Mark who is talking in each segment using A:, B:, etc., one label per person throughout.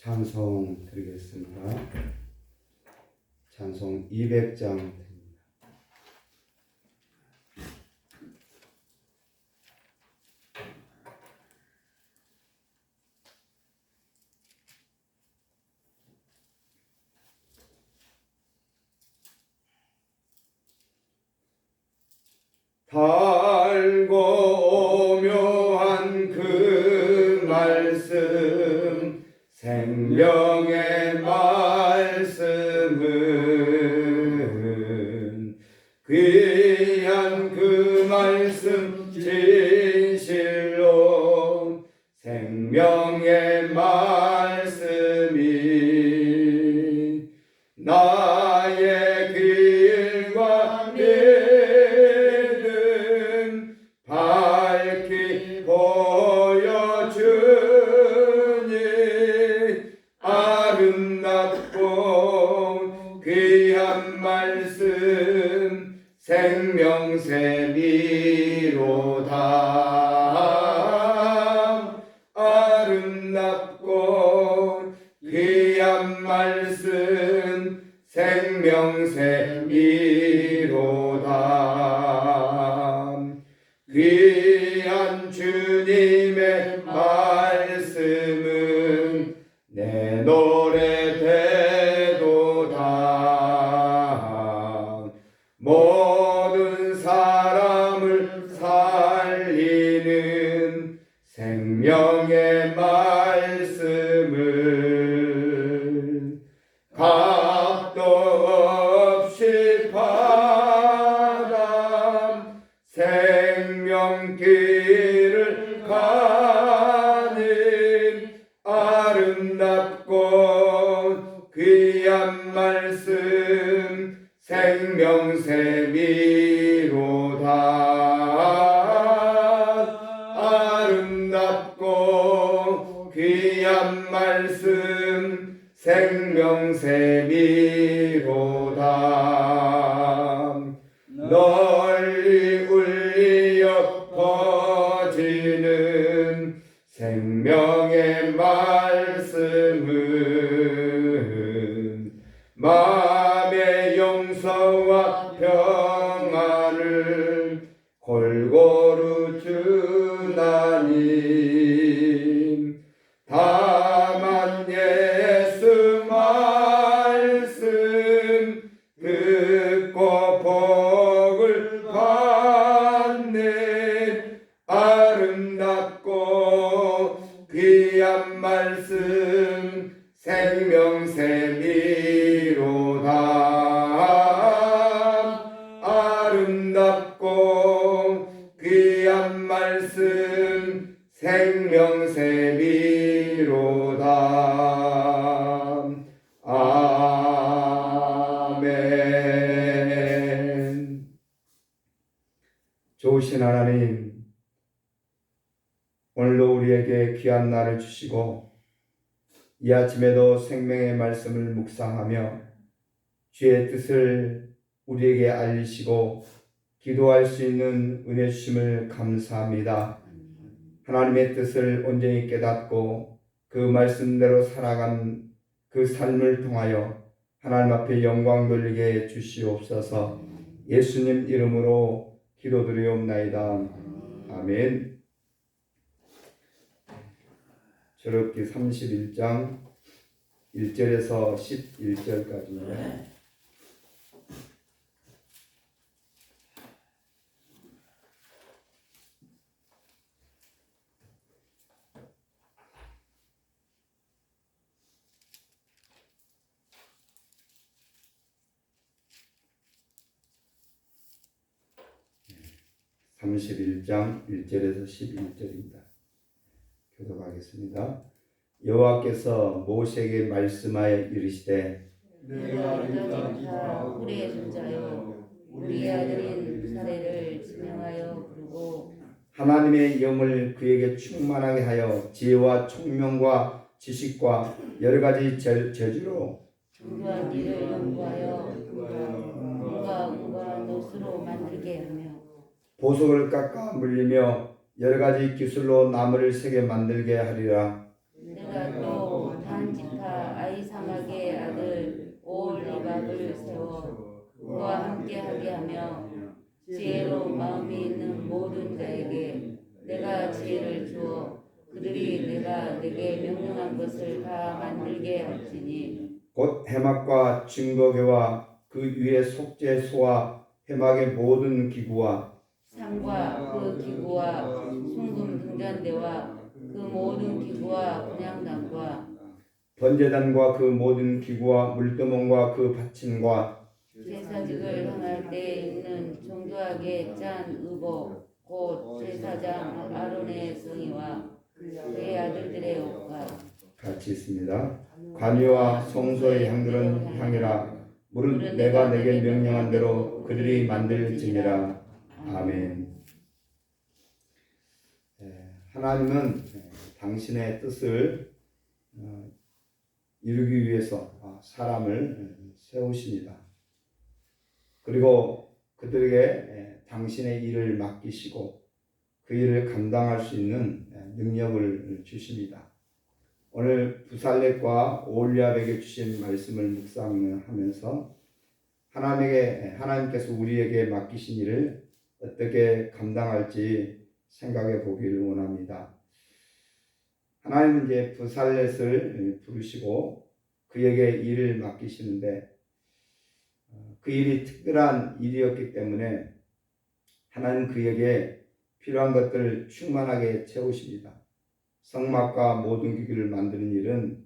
A: 찬송 드리겠습니다. 찬송 200장 드립니다. 달고 오묘한 그 말씀, 생명의 말씀은 귀한 그 말씀 진실로 생명의 말씀이 나의 길과 믿음 밝히 보여주니 아름답고 귀한 말씀 생명샘이로다. 아름답고 귀한 말씀 생명샘이로다. 귀한 주님의 말씀은 내 노래 되도다. 모든 사람을 살리는 생명의 말씀을 값도 없이 받아 생명길을 가니 아름답고 귀한 말씀 생명샘이로다. 아름답고 귀한 말씀 생명샘이로다. 널리 울려 퍼지는 생명의 말씀은 마음의 용서와 평안을 골고루 주나니 다만 예수 말씀 듣고 복을 받네. 아름답고 귀한 말씀 생명샘이로다. 아름답고 귀한 말씀 생명샘이로다. 아멘. 좋으신 하나님, 오늘도 우리에게 귀한 날을 주시고 이 아침에도 생명의 말씀을 묵상하며 주의 뜻을 우리에게 알리시고 기도할 수 있는 은혜 주심을 감사합니다. 하나님의 뜻을 온전히 깨닫고 그 말씀대로 살아간 그 삶을 통하여 하나님 앞에 영광 돌리게 주시옵소서. 예수님 이름으로 기도드리옵나이다. 아멘. 출애굽기 31장 1절에서 11절까지입니다. 네. 31장 1절에서 11절입니다. 교독하겠습니다. 여호와께서 모세에게 말씀하여 이르시되
B: 내가 우리의 손자여 우리의 아들인 이스라엘을 지명하여 부르고
A: 하나님의 영을 그에게 충만하게 하여 지혜와 총명과 지식과 여러 가지 저주로
B: 중요한 일을 연구하여 은과 노스로 만들게 하며
A: 보석을 깎아 물리며 여러 가지 기술로 나무를 새게 만들게 하리라.
B: 내가 또 단 지파 아이사막의 아들 오홀리밥을 세워 그와 함께하게 하며 지혜로 마음이 있는 모든 자에게 내가 지혜를 주어 그들이 내가 내게 명령한 것을 다 만들게 할지니
A: 곧 해막과 증거궤와 그 위에 속죄소와 해막의 모든 기구와
B: 상과 그 기구와 순금 등잔대와 그 모든 기구와 분향단과
A: 번제단과 그 모든 기구와 물두멍과 그 받침과
B: 제사직을 행할 때 입는 정교하게 짠 의복 곧 제사장 아론의 성의와 그의 아들들의 옷과
A: 같이 있습니다. 관유와 성소의 향들은 향이라 물은 내가 내게 명령한 대로 그들이 만들지니라. 아멘. 하나님은 당신의 뜻을 이루기 위해서 사람을 세우십니다. 그리고 그들에게 당신의 일을 맡기시고 그 일을 감당할 수 있는 능력을 주십니다. 오늘 부살렛과 오홀리압에게 주신 말씀을 묵상하면서 하나님께서 우리에게 맡기신 일을 어떻게 감당할지 생각해 보기를 원합니다. 하나님은 이제 부살렛을 부르시고 그에게 일을 맡기시는데 그 일이 특별한 일이었기 때문에 하나님 그에게 필요한 것들을 충만하게 채우십니다. 성막과 모든 기구를 만드는 일은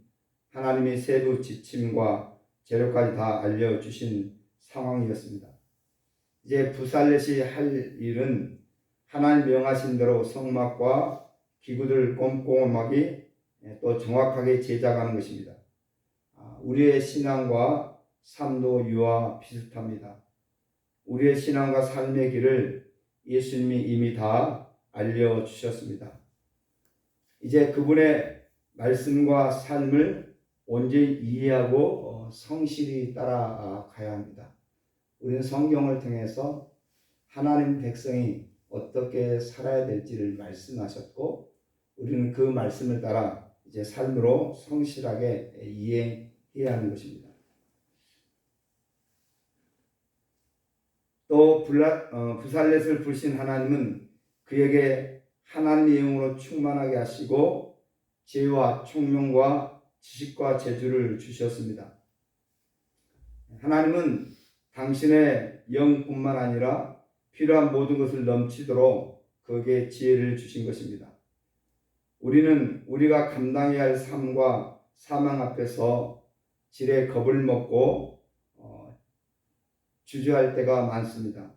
A: 하나님이 세부 지침과 재료까지 다 알려주신 상황이었습니다. 이제 부살렛이 할 일은 하나님 명하신 대로 성막과 기구들을 꼼꼼하게 또 정확하게 제작하는 것입니다. 우리의 신앙과 삶도 이와 비슷합니다. 우리의 신앙과 삶의 길을 예수님이 이미 다 알려주셨습니다. 이제 그분의 말씀과 삶을 온전히 이해하고 성실히 따라가야 합니다. 우리는 성경을 통해서 하나님 백성이 어떻게 살아야 될지를 말씀하셨고 우리는 그 말씀을 따라 이제 삶으로 성실하게 이행해야 하는 것입니다. 또 부살렛을 부르신 하나님은 그에게 하나님의 영으로 충만하게 하시고 지혜와 총명과 지식과 재주를 주셨습니다. 하나님은 당신의 영뿐만 아니라 필요한 모든 것을 넘치도록 그에게 지혜를 주신 것입니다. 우리는 우리가 감당해야 할 삶과 사망 앞에서 지레 겁을 먹고 주저할 때가 많습니다.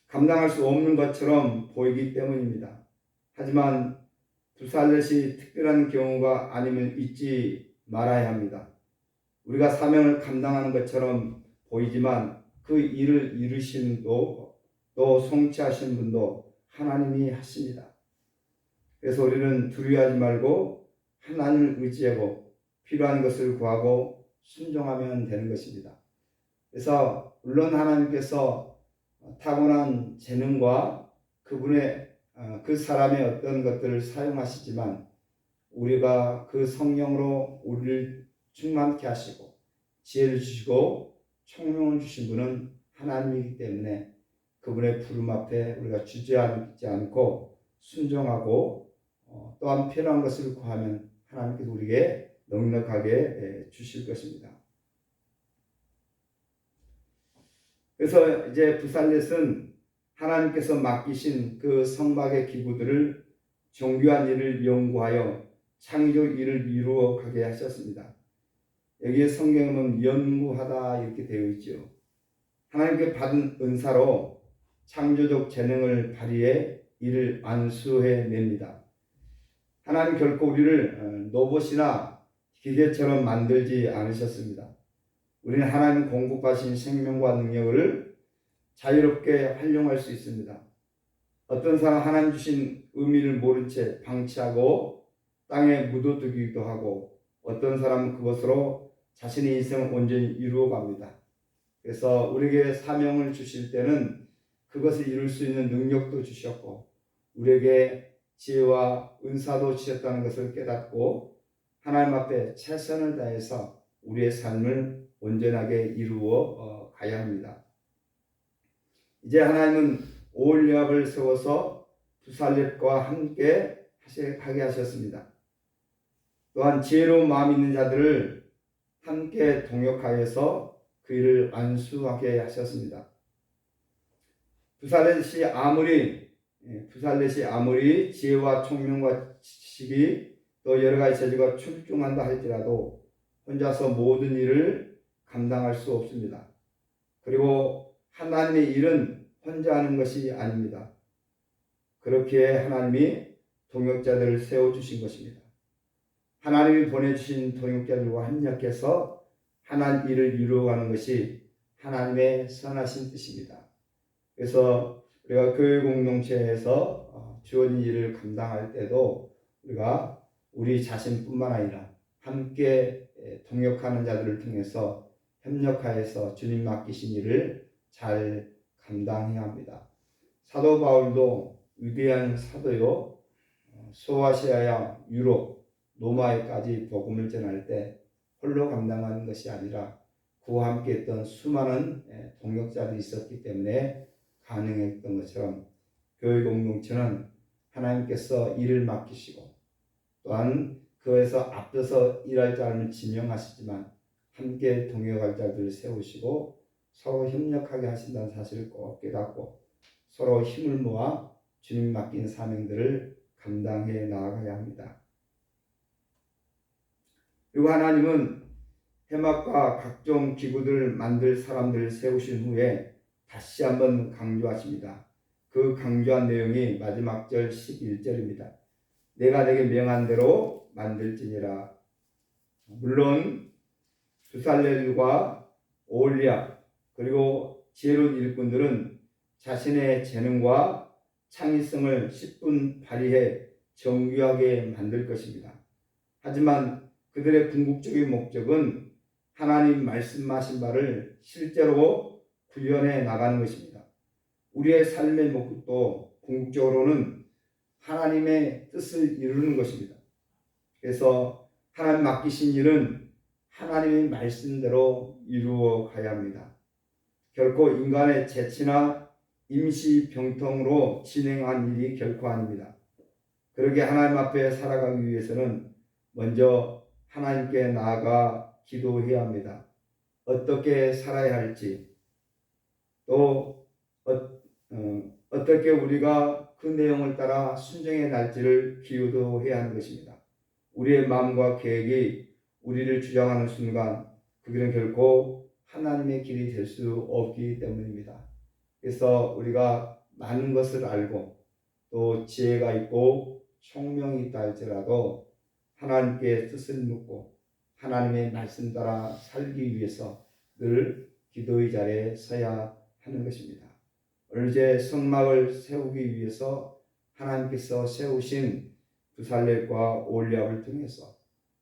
A: 감당할 수 없는 것처럼 보이기 때문입니다. 하지만 부살렛이 특별한 경우가 아님을 잊지 말아야 합니다. 우리가 사명을 감당하는 것처럼 보이지만 그 일을 이루신 또 성취하신 분도 하나님이 하십니다. 그래서 우리는 두려워하지 말고 하나님을 의지하고 필요한 것을 구하고 순종하면 되는 것입니다. 그래서 물론 하나님께서 타고난 재능과 그분의 그 사람의 어떤 것들을 사용하시지만 우리가 그 성령으로 우리를 충만케 하시고 지혜를 주시고 총명을 주신 분은 하나님이기 때문에 그분의 부름 앞에 우리가 주저앉지 않고 순종하고 또한 필요한 것을 구하면 하나님께서 우리에게 넉넉하게 주실 것입니다. 그래서 이제 부살렛은 하나님께서 맡기신 그 성막의 기구들을 정교한 일을 연구하여 창조 일을 이루어 가게 하셨습니다. 여기에 성경에 보면 연구하다 이렇게 되어 있죠. 하나님께 받은 은사로 창조적 재능을 발휘해 이를 안수해냅니다. 하나님 결코 우리를 로봇이나 기계처럼 만들지 않으셨습니다. 우리는 하나님 공급하신 생명과 능력을 자유롭게 활용할 수 있습니다. 어떤 사람 하나님 주신 의미를 모른 채 방치하고 땅에 묻어두기도 하고 어떤 사람은 그것으로 자신의 인생을 온전히 이루어 갑니다. 그래서 우리에게 사명을 주실 때는 그것을 이룰 수 있는 능력도 주셨고 우리에게 지혜와 은사도 주셨다는 것을 깨닫고 하나님 앞에 최선을 다해서 우리의 삶을 온전하게 이루어 가야 합니다. 이제 하나님은 오홀리압을 세워서 부살렙과 함께 하게 하셨습니다. 또한 지혜로운 마음 있는 자들을 함께 동역하여서 그 일을 완수하게 하셨습니다. 부살렛이 아무리 지혜와 총명과 지식이 또 여러 가지 재주가 출중한다 할지라도 혼자서 모든 일을 감당할 수 없습니다. 그리고 하나님의 일은 혼자 하는 것이 아닙니다. 그렇기에 하나님이 동역자들을 세워주신 것입니다. 하나님이 보내주신 동역자들과 협력해서 하나님 일을 이루어가는 것이 하나님의 선하신 뜻입니다. 그래서 우리가 교회 공동체에서 주어진 일을 감당할 때도 우리가 우리 자신뿐만 아니라 함께 동역하는 자들을 통해서 협력하여서 주님 맡기신 일을 잘 감당해야 합니다. 사도 바울도 위대한 사도요, 소아시아야 유럽, 로마에까지 복음을 전할 때 홀로 감당하는 것이 아니라 그와 함께 했던 수많은 동역자들이 있었기 때문에 가능했던 것처럼 교회 공동체는 하나님께서 일을 맡기시고 또한 그에서 앞서서 일할 자를 지명하시지만 함께 동역할 자들을 세우시고 서로 협력하게 하신다는 사실을 꼭 깨닫고 서로 힘을 모아 주님 맡긴 사명들을 감당해 나아가야 합니다. 그리고 하나님은 해막과 각종 기구들을 만들 사람들을 세우신 후에 다시 한번 강조하십니다. 그 강조한 내용이 마지막 절 11절입니다. 내가 내게 명한 대로 만들지니라. 물론 부살렐과 오홀리압 그리고 지혜로운 일꾼들은 자신의 재능과 창의성을 10분 발휘해 정교하게 만들 것입니다. 하지만 그들의 궁극적인 목적은 하나님 말씀하신 바를 실제로 구현해 나가는 것입니다. 우리의 삶의 목적도 궁극적으로는 하나님의 뜻을 이루는 것입니다. 그래서 하나님 맡기신 일은 하나님의 말씀대로 이루어 가야 합니다. 결코 인간의 재치나 임시 병통으로 진행한 일이 결코 아닙니다. 그러게 하나님 앞에 살아가기 위해서는 먼저 하나님께 나아가 기도해야 합니다. 어떻게 살아야 할지 또 어떻게 우리가 그 내용을 따라 순종해 날지를 기도해야 하는 것입니다. 우리의 마음과 계획이 우리를 주장하는 순간 그 길은 결코 하나님의 길이 될 수 없기 때문입니다. 그래서 우리가 많은 것을 알고 또 지혜가 있고 총명이 있다 할지라도 하나님께 뜻을 묻고 하나님의 말씀 따라 살기 위해서 늘 기도의 자리에 서야 하는 것입니다. 오늘 이제 성막을 세우기 위해서 하나님께서 세우신 부살렛과 오홀리압을 통해서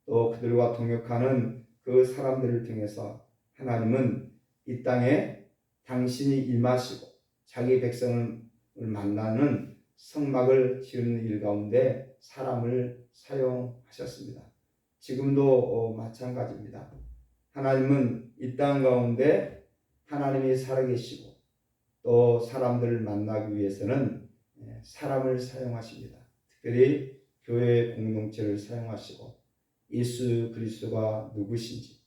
A: 또 그들과 동역하는 그 사람들을 통해서 하나님은 이 땅에 당신이 임하시고 자기 백성을 만나는 성막을 지으는 일 가운데 사람을 사용하셨습니다. 지금도 마찬가지입니다. 하나님은 이 땅 가운데 하나님이 살아계시고 또 사람들을 만나기 위해서는 사람을 사용하십니다. 특별히 교회 공동체를 사용하시고 예수 그리스도가 누구신지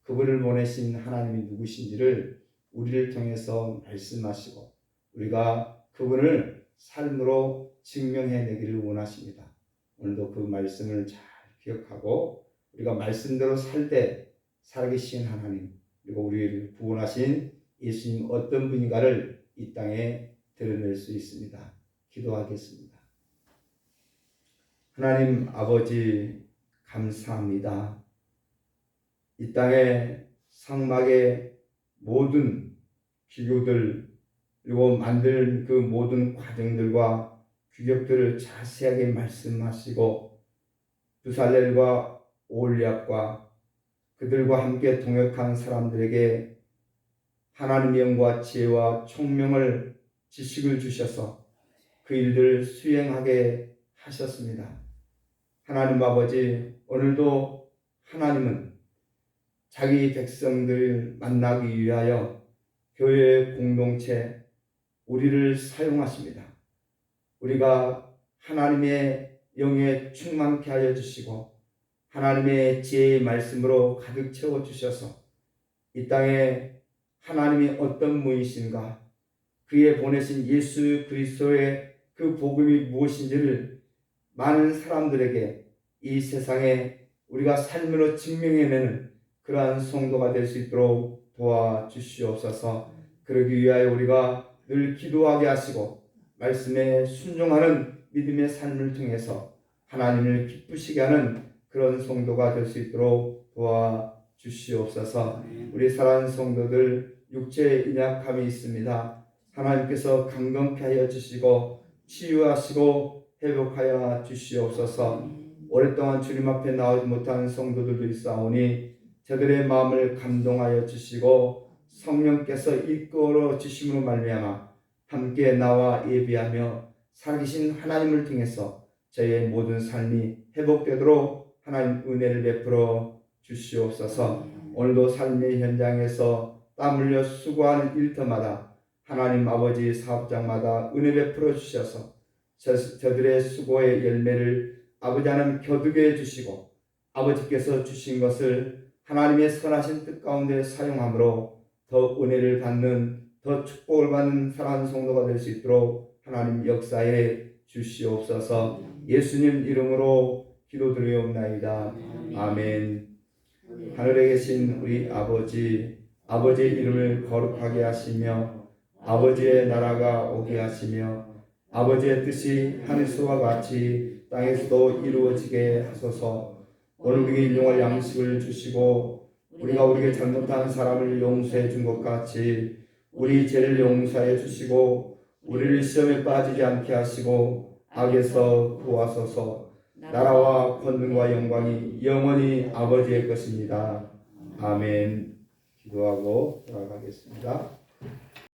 A: 그분을 보내신 하나님이 누구신지를 우리를 통해서 말씀하시고 우리가 그분을 삶으로 증명해내기를 원하십니다. 오늘도 그 말씀을 잘 기억하고 우리가 말씀대로 살 때 살아계신 하나님 그리고 우리를 구원하신 예수님 어떤 분인가를 이 땅에 드러낼 수 있습니다. 기도하겠습니다. 하나님 아버지 감사합니다. 이 땅에 성막의 모든 기구들 그리고 만들 그 모든 과정들과 규격들을 자세하게 말씀하시고 부살렐과 오홀리압과 그들과 함께 동역한 사람들에게 하나님의 영과 지혜와 총명을 지식을 주셔서 그 일들을 수행하게 하셨습니다. 하나님 아버지 오늘도 하나님은 자기 백성들을 만나기 위하여 교회 공동체 우리를 사용하십니다. 우리가 하나님의 영에 충만케 하여 주시고 하나님의 지혜의 말씀으로 가득 채워 주셔서 이 땅에 하나님이 어떤 분이신가, 그의 보내신 예수 그리스도의 그 복음이 무엇인지를 많은 사람들에게 이 세상에 우리가 삶으로 증명해내는 그러한 성도가 될 수 있도록 도와주시옵소서. 그러기 위하여 우리가 늘 기도하게 하시고 말씀에 순종하는 믿음의 삶을 통해서 하나님을 기쁘시게 하는 그런 성도가 될 수 있도록 도와주시옵소서. 우리 사랑하는 성도들, 육체에 연약함이 있습니다. 하나님께서 강건케 하여 주시고 치유하시고 회복하여 주시옵소서. 오랫동안 주님 앞에 나오지 못한 성도들도 있사오니 저들의 마음을 감동하여 주시고 성령께서 이끌어 주심으로 말미암아 함께 나와 예비하며 살아계신 하나님을 통해서 저희의 모든 삶이 회복되도록 하나님 은혜를 베풀어 주시옵소서. 오늘도 삶의 현장에서 땀 흘려 수고하는 일터마다 하나님 아버지 사업장마다 은혜 베풀어 주셔서 저들의 수고의 열매를 아버지 하나님 겨두게 해주시고 아버지께서 주신 것을 하나님의 선하신 뜻 가운데 사용함으로 더 은혜를 받는, 더 축복을 받는 사랑하는 성도가 될 수 있도록 하나님 역사에 주시옵소서. 예수님 이름으로 기도드리옵나이다. 아멘. 하늘에 계신 우리 아버지, 아버지의 이름을 거룩하게 하시며 아버지의 나라가 오게 하시며 아버지의 뜻이 하늘에서와 같이 땅에서도 이루어지게 하소서. 오늘 우리에게 일용할 양식을 주시고 우리가 우리에게 잘못한 사람을 용서해 준 것 같이 우리 죄를 용서해 주시고 우리를 시험에 빠지지 않게 하시고 악에서 구하소서. 나라와 권능과 영광이 영원히 아버지의 것입니다. 아멘. 기도하고 돌아가겠습니다.